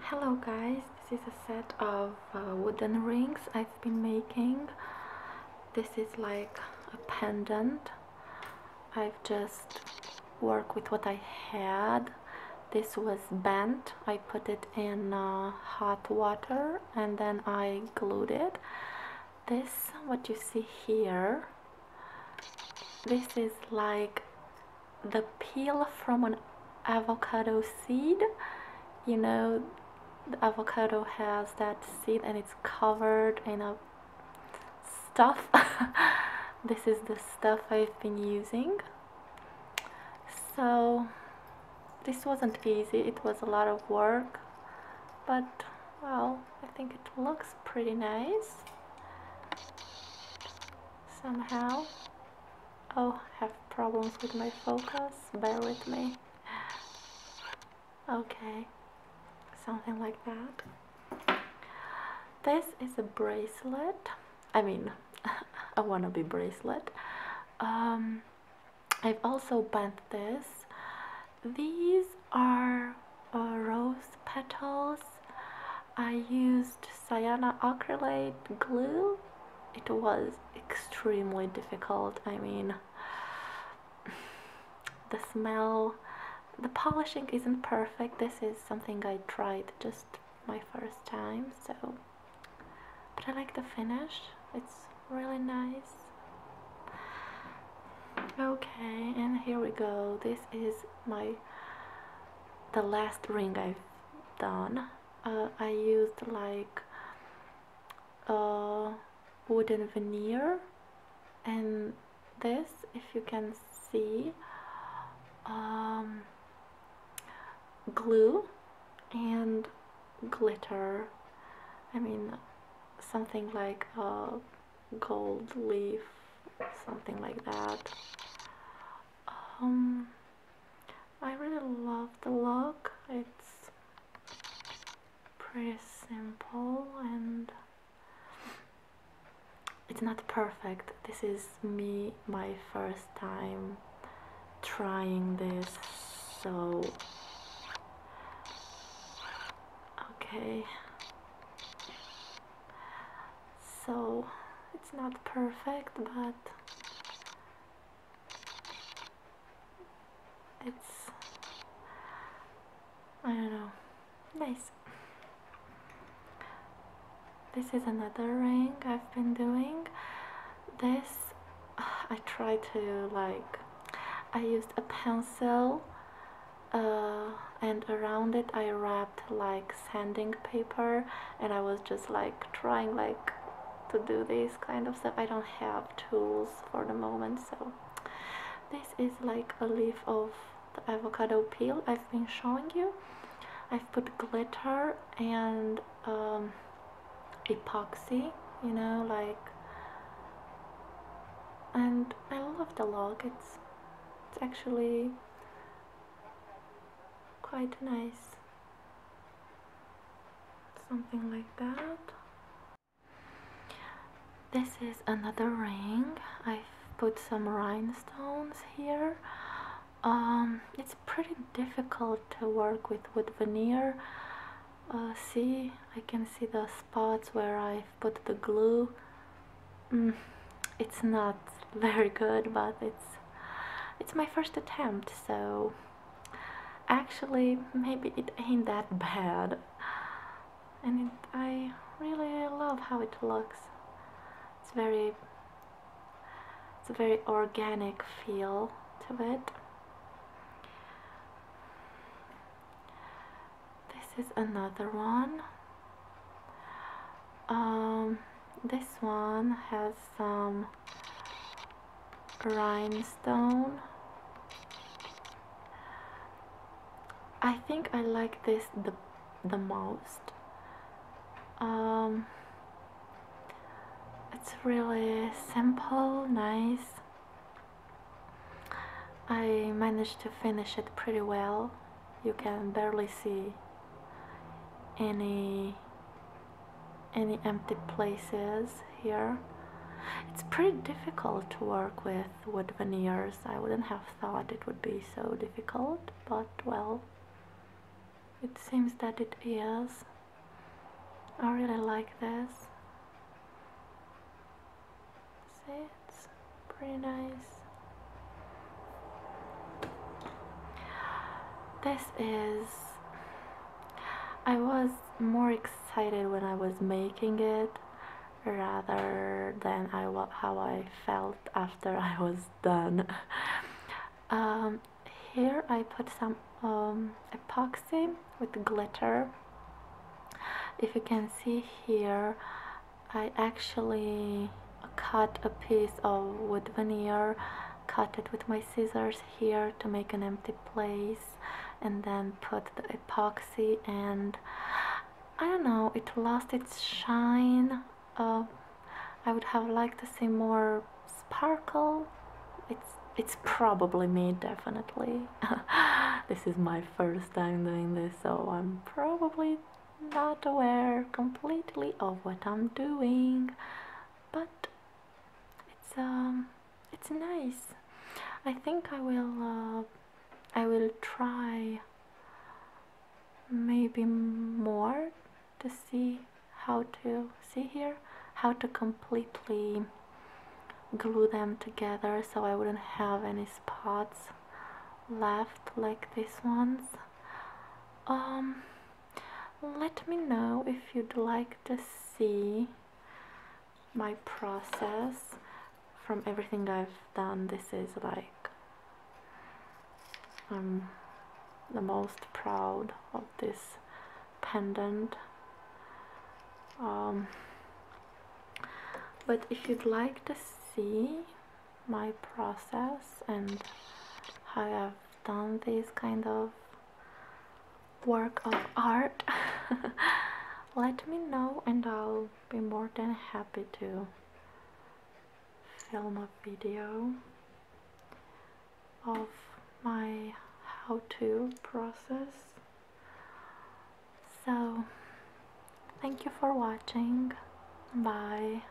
Hello guys, this is a set of wooden rings I've been making. This is like a pendant. I've just worked with what I had. This was bent. I put it in hot water and then I glued it. This, what you see here, this is like the peel from an avocado seed. You know, the avocado has that seed and it's covered in a stuff. This is the stuff I've been using. So this wasn't easy, it was a lot of work, but well, I think it looks pretty nice somehow. Oh, I have problems with my focus, bear with me. Okay, something like that. This is a bracelet, I mean a wannabe bracelet. I've also bent this. These are rose petals. I used cyanoacrylate glue. It was extremely difficult. I mean, the smell, the polishing isn't perfect. This is something I tried just my first time, so, but I like the finish. It's really nice. Okay, and here we go. This is the last ring I've done. I used like a wooden veneer, and this, if you can see, glue and glitter. I mean, something like a gold leaf, something like that. I really love the look. It's pretty simple and it's not perfect. This is me, my first time trying this, so okay. So it's not perfect, but it's, I don't know, nice. This is another ring I've been doing. This, I tried to I used a pencil and around it I wrapped like sanding paper, and I was just like trying to do this kind of stuff. I don't have tools for the moment, so this is like a leaf of the avocado peel I've been showing you. I've put glitter and epoxy, you know, and I love the look. It's actually quite nice, something like that. This is another ring. I've put some rhinestones here. It's pretty difficult to work with wood veneer. See, I can see the spots where I've put the glue. It's not very good, but it's my first attempt, so actually maybe it ain't that bad. And I really love how it looks. It's a very organic feel to it. This is another one. This one has some rhinestone. I think I like this the most. It's really simple, nice. I managed to finish it pretty well. You can barely see any empty places here. It's pretty difficult to work with wood veneers. I wouldn't have thought it would be so difficult, but well, It seems that it is. I really like this. See, it's pretty nice. This is... I was more excited when I was making it rather than how I felt after I was done. Here I put some epoxy with glitter. If you can see here, I actually cut a piece of wood veneer, cut it with my scissors here to make an empty place, and then put the epoxy, and I don't know, it lost its shine. I would have liked to see more sparkle. It's probably me, definitely. This is my first time doing this, so I'm probably not aware completely of what I'm doing, but it's nice. I think I will try maybe more to see how to how to completely glue them together so I wouldn't have any spots left like these ones. Let me know if you'd like to see my process. From everything I've done, this is like I'm the most proud of this pendant. But if you'd like to see my process and how I've done this kind of work of art, let me know and I'll be more than happy to film a video of my how-to process. So thank you for watching. Bye.